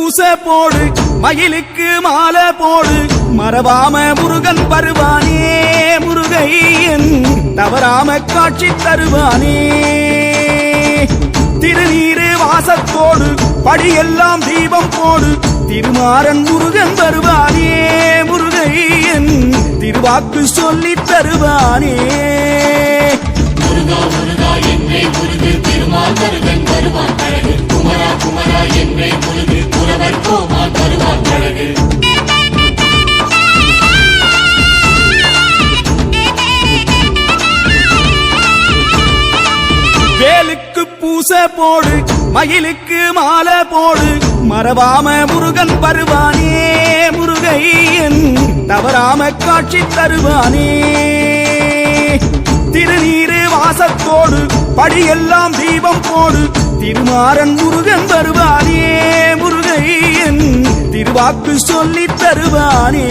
பூசை போடு மயிலுக்கு மாலை போடு மறவாம முருகன் வருவானே முருகையன் தவறாம காட்சி தருவானே திருநீரு வாசத்தோடு படியெல்லாம் தீபம் போடு திருமாறன் முருகன் வருவானே முருகையன் திருவாக்கு சொல்லி தருவானே முருகா முருகா என்றே முருகு திருமால் முருகன் வருவான் அழகு குமரா குமரா என்றே முருகு புறவர் கோமான் வருவான் அழகு வேலுக்கு பூசை போடு மயிலுக்கு மாலை போடு மறவாம முருகன் வருவானே முருகையன் தவறாம காட்சி தருவானே திருநீரு வாசத்தோடு படியெல்லாம் தீபம் போடு திருமாறன் முருகன் வருவானே முருகையன் திருவாக்கு சொல்லி தருவானே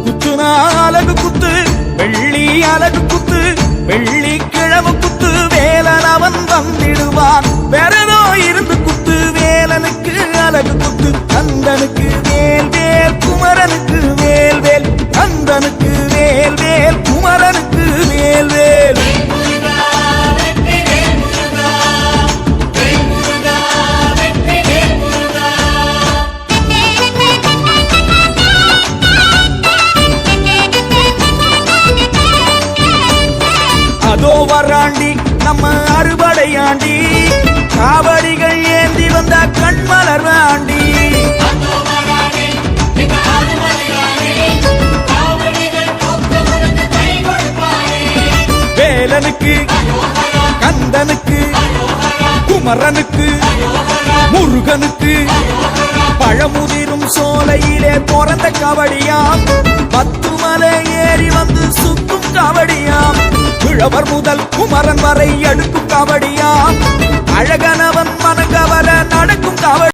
குத்துனா அழகு குத்து வெள்ளி அழகு குத்து வெள்ளிக்கிழமை குத்து வேலன் அவன் வந்திடுவான் வேறதோ இருந்து குத்து வேலனுக்கு அழகு குத்து கந்தனுக்கு வேல் வேல் குமரனுக்கு வேல் வேல் கந்தனுக்கு வேல் வேல் குமரனுக்கு வேல் வேல் அதோ வராண்டி நம்ம அறுபடையாண்டி காவடிகள் ஏந்தி வந்த கண்மலர் வாண்டி வேலனுக்கு கந்தனுக்கு குமரனுக்கு முருகனுக்கு பழமுதிரும் சோலையிலே பிறந்த கவடியாம் 10 மலை ஏறி வந்து சுத்தும் கவடியாம் கிழவர் முதல் குமரன் வரை அடுக்கும் கவடியாம் அழகனவ